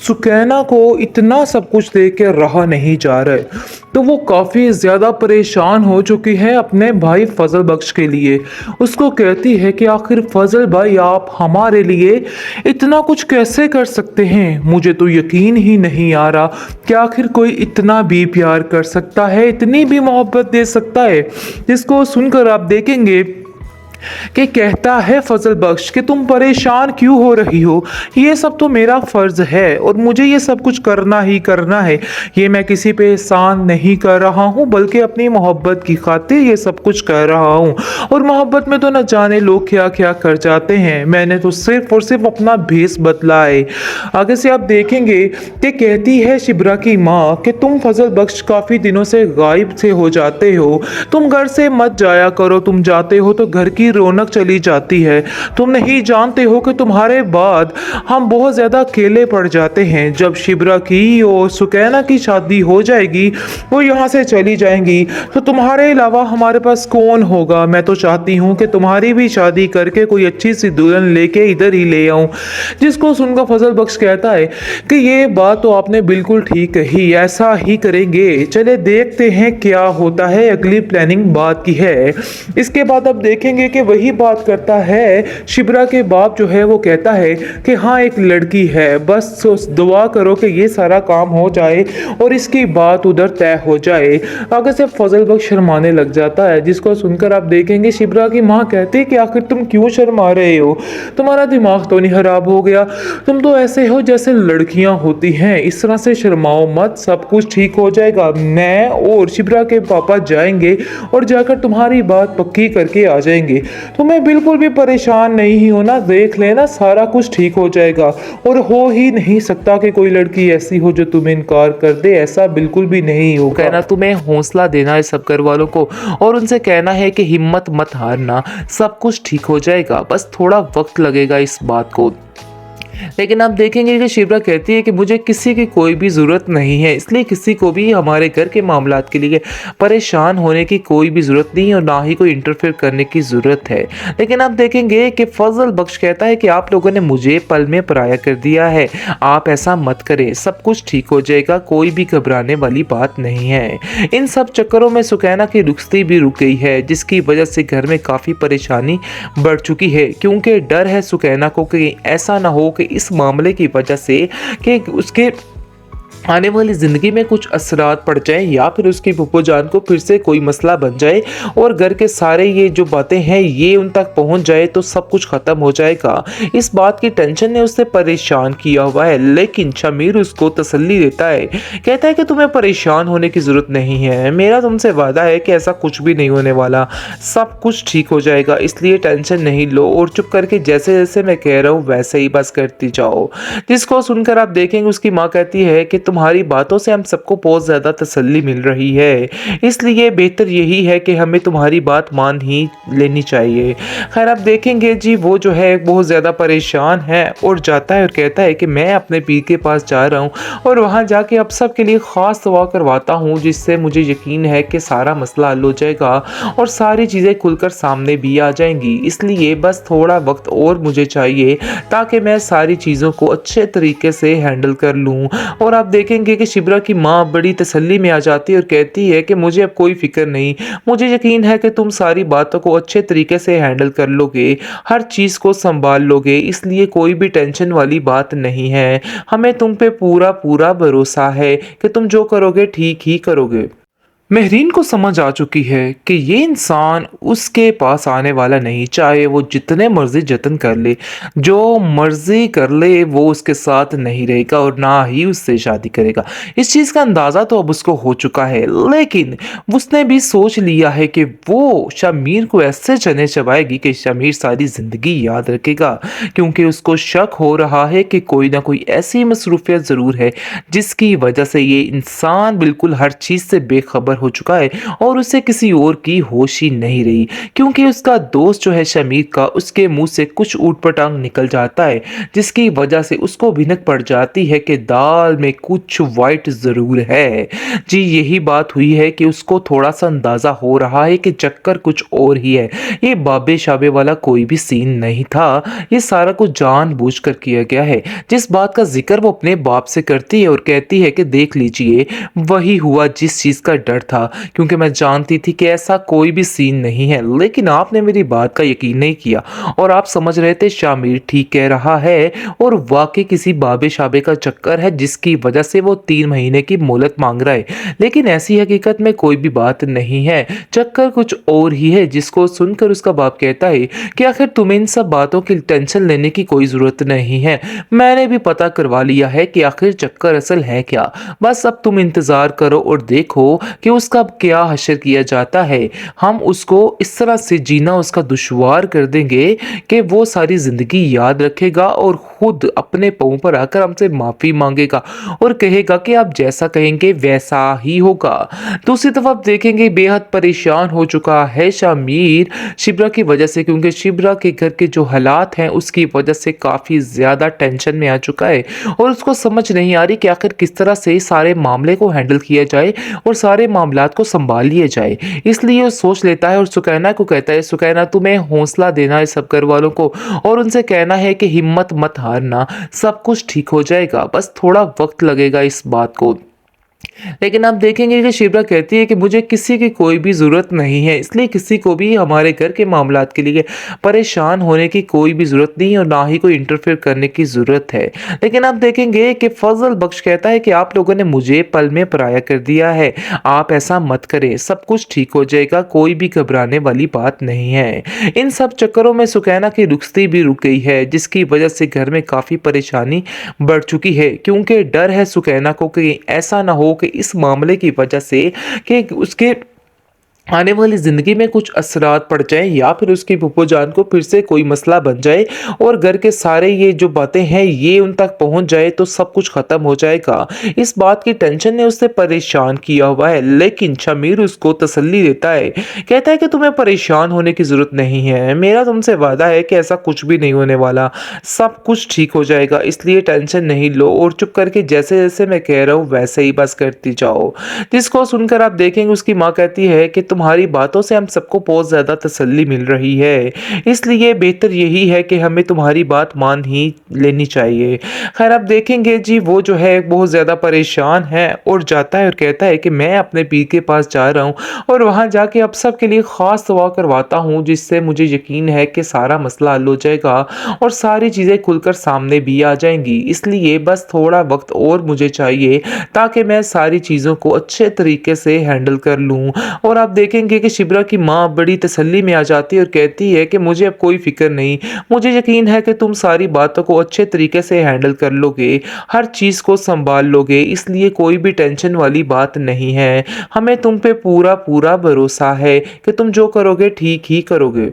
सुकैना को इतना सब कुछ देख के रहा नहीं जा रहा है, तो वो काफ़ी ज़्यादा परेशान हो चुकी है अपने भाई फजल बख्श के लिए। उसको कहती है कि आखिर फजल भाई आप हमारे लिए इतना कुछ कैसे कर सकते हैं। मुझे तो यकीन ही नहीं आ रहा कि आखिर कोई इतना भी प्यार कर सकता है, इतनी भी मोहब्बत दे सकता है। जिसको सुनकर आप देखेंगे कि कहता है फजल बख्श कि तुम परेशान क्यों हो रही हो, ये सब तो मेरा फ़र्ज़ है और मुझे ये सब कुछ करना ही करना है। ये मैं किसी पे एहसान नहीं कर रहा हूँ, बल्कि अपनी मोहब्बत की खातिर ये सब कुछ कर रहा हूँ। और मोहब्बत में तो न जाने लोग क्या क्या कर जाते हैं, मैंने तो सिर्फ और सिर्फ अपना भेस बदला है। आगे से आप देखेंगे कि कहती है शिब्रा की माँ कि तुम फजल बख्श काफ़ी दिनों से गायब से हो जाते हो, तुम घर से मत जाया करो, तुम जाते हो तो घर की रौनक चली जाती है। तुम नहीं जानते हो कि तुम्हारे बाद हम बहुत ज़्यादा अकेले पड़ जाते हैं। जब शिब्रा की और सुकैना की शादी हो जाएगी, वो यहाँ से चली जाएंगी, तो तुम्हारे अलावा हमारे पास कौन होगा। मैं तो चाहती हूँ कि तुम्हारी भी शादी करके कोई अच्छी सी दुल्हन लेके इधर ही ले आऊँ। जिसको सुनकर फजल बख्श कहता है कि ये बात तो आपने बिल्कुल ठीक कही, ऐसा ही करेंगे। चले देखते हैं क्या होता है, अगली प्लानिंग बात की है। इसके बाद अब देखेंगे कि वही बात करता है शिब्रा के बाप जो है, वो कहता है कि हाँ एक लड़की है, बस दुआ करो कि ये सारा काम हो जाए और इसकी बात उधर तय हो जाए। आगे से फजल बख्श शर्माने लग जाता है, जिसको सुनकर आप देखेंगे शिब्रा की माँ कहती है कि आखिर तुम क्यों शर्मा रहे हो, तुम्हारा दिमाग तो नहीं खराब हो गया, तुम तो ऐसे हो जैसे लड़कियां होती हैं, इस तरह से शर्माओ मत, सब कुछ ठीक हो जाएगा। मैं और शिब्रा के पापा जाएंगे और जाकर तुम्हारी बात पक्की करके आ जाएंगे। तो मैं बिल्कुल भी परेशान नहीं हूं ना, देख लेना सारा कुछ ठीक हो जाएगा। और हो ही नहीं सकता कि कोई लड़की ऐसी हो जो तुम्हें इनकार कर दे, ऐसा बिल्कुल भी नहीं होगा। कहना तुम्हें हौसला देना है सब घर वालों को और उनसे कहना है कि हिम्मत मत हारना, सब कुछ ठीक हो जाएगा, बस थोड़ा वक्त लगेगा इस बात को। लेकिन आप देखेंगे कि शिब्रा कहती है कि मुझे किसी की कोई भी ज़रूरत नहीं है, इसलिए किसी को भी हमारे घर के मामलात के लिए परेशान होने की कोई भी ज़रूरत नहीं है और ना ही कोई इंटरफेयर करने की ज़रूरत है। लेकिन आप देखेंगे कि फजल बख्श कहता है कि आप लोगों ने मुझे पल में पराया कर दिया है, आप ऐसा मत करें, सब कुछ ठीक हो जाएगा, कोई भी घबराने वाली बात नहीं है। इन सब चक्करों में सुकैना की रुखसती भी रुक गई है, जिसकी वजह से घर में काफ़ी परेशानी बढ़ चुकी है, क्योंकि डर है सुकैना को कि ऐसा ना हो कि इस मामले की वजह से कि उसके आने वाली ज़िंदगी में कुछ असरात पड़ जाए या फिर उसकी फूफो जान को फिर से कोई मसला बन जाए और घर के सारे ये जो बातें हैं ये उन तक पहुंच जाए तो सब कुछ ख़त्म हो जाएगा। इस बात की टेंशन ने उसे परेशान किया हुआ है। लेकिन शमीर उसको तसल्ली देता है, कहता है कि तुम्हें परेशान होने की ज़रूरत नहीं है, मेरा तुमसे वादा है कि ऐसा कुछ भी नहीं होने वाला, सब कुछ ठीक हो जाएगा, इसलिए टेंशन नहीं लो और चुप करके जैसे जैसे मैं कह रहा हूँ वैसे ही बस करती जाओ। जिसको सुनकर आप देखेंगे उसकी माँ कहती है कि तुम्हारी बातों से हम सबको बहुत ज़्यादा तसल्ली मिल रही है, इसलिए बेहतर यही है कि हमें तुम्हारी बात मान ही लेनी चाहिए। खैर आप देखेंगे जी वो जो है बहुत ज़्यादा परेशान है और जाता है और कहता है कि मैं अपने पीर के पास जा रहा हूँ और वहाँ जाके अब सब के लिए ख़ास दुआ करवाता हूँ, जिससे मुझे यकीन है कि सारा मसला हल हो जाएगा और सारी चीज़ें खुलकर सामने भी आ जाएंगी। इसलिए बस थोड़ा वक्त और मुझे चाहिए ताकि मैं सारी चीज़ों को अच्छे तरीके से हैंडल कर लूँ। और आप देखेंगे कि शिब्रा की माँ बड़ी तसल्ली में आ जाती है और कहती है कि मुझे अब कोई फिक्र नहीं, मुझे यकीन है कि तुम सारी बातों को अच्छे तरीके से हैंडल कर लोगे, हर चीज़ को संभाल लोगे, इसलिए कोई भी टेंशन वाली बात नहीं है, हमें तुम पे पूरा पूरा भरोसा है कि तुम जो करोगे ठीक ही करोगे। महरीन को समझ आ चुकी है कि ये इंसान उसके पास आने वाला नहीं, चाहे वो जितने मर्जी जतन कर ले, जो मर्जी कर ले, वो उसके साथ नहीं रहेगा और ना ही उससे शादी करेगा। इस चीज़ का अंदाज़ा तो अब उसको हो चुका है, लेकिन उसने भी सोच लिया है कि वो शमीर को ऐसे चने चबाएगी कि शमीर सारी ज़िंदगी याद रखेगा, क्योंकि उसको शक हो रहा है कि कोई ना कोई ऐसी मसरूफियत ज़रूर है जिसकी वजह से ये इंसान बिल्कुल हर चीज़ से बेखबर हो चुका है और उसे किसी और की होश ही नहीं रही, क्योंकि उसका दोस्त जो है शमीर का, उसके मुंह से कुछ ऊटपटांग निकल जाता है, जिसकी वजह से उसको भनक पड़ जाती है कि दाल में कुछ वाइट ज़रूर है। जी, यही बात हुई है कि उसको थोड़ा-सा अंदाज़ा हो रहा है कि चक्कर कुछ और ही है। ये बाबे-शाबे वाला कोई भी सीन नहीं था, ये सारा कुछ जानबूझकर किया गया है। जिस बात का ज़िक्र वो अपने बाप से करती है और कहती है कि देख लीजिए, वही हुआ जिस चीज़ का डर था, क्योंकि मैं जानती थी कि ऐसा कोई भी सीन नहीं है, लेकिन आपने मेरी बात का यकीन नहीं किया और आप समझ रहे थे शामिर ठीक कह रहा है और वाक़ई किसी बाबे-शाबे का चक्कर है, जिसकी वजह से वो 3 महीने की मोहलत माँग रहा है। लेकिन ऐसी हकीकत में कोई भी बात नहीं है, चक्कर कुछ और ही है। जिसको सुनकर उसका बाप कहता है कि आखिर तुम्हें इन सब बातों की टेंशन लेने की कोई ज़रूरत नहीं है, मैंने भी पता करवा लिया है कि आखिर चक्कर असल है क्या। बस अब तुम इंतज़ार करो और देखो कि उसका अब क्या हशर किया जाता है। हम उसको इस तरह से जीना उसका दुश्वार कर देंगे कि वो सारी ज़िंदगी याद रखेगा और खुद अपने पाँव पर आकर हमसे माफ़ी मांगेगा और कहेगा कि आप जैसा कहेंगे वैसा ही होगा। दूसरी तरफ आप देखेंगे बेहद परेशान हो चुका है शामिर शिब्रा की वजह से, क्योंकि शिब्रा के घर के जो हालात हैं उसकी वजह से काफ़ी ज़्यादा टेंशन में आ चुका है और उसको समझ नहीं आ रही कि आखिर किस तरह से सारे मामले को हैंडल किया जाए और सारे मामलात को संभाल लिया जाए। इसलिए वो सोच लेता है और सुकैना को कहता है, सुकैना तुम्हें हौसला देना है सब घर वालों को और उनसे कहना है कि हिम्मत मत हारना, सब कुछ ठीक हो जाएगा, बस थोड़ा वक्त लगेगा इस बात को। लेकिन आप देखेंगे कि शिप्रा कहती है कि मुझे किसी की कोई भी ज़रूरत नहीं है, इसलिए किसी को भी हमारे घर के मामलात के लिए परेशान होने की कोई भी ज़रूरत नहीं है और ना ही कोई इंटरफेयर करने की ज़रूरत है। लेकिन आप देखेंगे कि फजल बख्श कहता है कि आप लोगों ने मुझे पल में पराया कर दिया है, आप ऐसा मत करें, सब कुछ ठीक हो जाएगा, कोई भी घबराने वाली बात नहीं है। इन सब चक्करों में सुकैना की रुखसती भी रुक गई है, जिसकी वजह से घर में काफ़ी परेशानी बढ़ चुकी है, क्योंकि डर है सुकैना को कि ऐसा ना हो कि इस मामले की वजह से कि उसके आने वाली ज़िंदगी में कुछ असरात पड़ जाएँ या फिर उसकी फूफो जान को फिर से कोई मसला बन जाए और घर के सारे ये जो बातें हैं ये उन तक पहुंच जाए तो सब कुछ ख़त्म हो जाएगा। इस बात की टेंशन ने उसे परेशान किया हुआ है, लेकिन शमीर उसको तसल्ली देता है, कहता है कि तुम्हें परेशान होने की ज़रूरत नहीं है, मेरा तुमसे वादा है कि ऐसा कुछ भी नहीं होने वाला, सब कुछ ठीक हो जाएगा, इसलिए टेंशन नहीं लो और चुप करके जैसे जैसे मैं कह रहा हूँ वैसे ही बस करती जाओ। जिसको सुनकर आप देखेंगे उसकी माँ कहती है कि तुम्हारी बातों से हम सबको बहुत ज़्यादा तसल्ली मिल रही है, इसलिए बेहतर यही है कि हमें तुम्हारी बात मान ही लेनी चाहिए। खैर आप देखेंगे जी वो जो है बहुत ज़्यादा परेशान है और जाता है और कहता है कि मैं अपने पीर के पास जा रहा हूँ और वहाँ जाके अब सब के लिए ख़ास दुआ करवाता हूँ, जिससे मुझे यकीन है कि सारा मसला हल हो जाएगा और सारी चीज़ें खुलकर सामने भी आ जाएंगी। इसलिए बस थोड़ा वक्त और मुझे चाहिए ताकि मैं सारी चीज़ों को अच्छे तरीके से हैंडल कर लूँ। और आप देखेंगे कि शिब्रा की माँ बड़ी तसल्ली में आ जाती है और कहती है कि मुझे अब कोई फिक्र नहीं, मुझे यकीन है कि तुम सारी बातों को अच्छे तरीके से हैंडल कर लोगे, हर चीज़ को संभाल लोगे, इसलिए कोई भी टेंशन वाली बात नहीं है। हमें तुम पे पूरा पूरा भरोसा है कि तुम जो करोगे ठीक ही करोगे।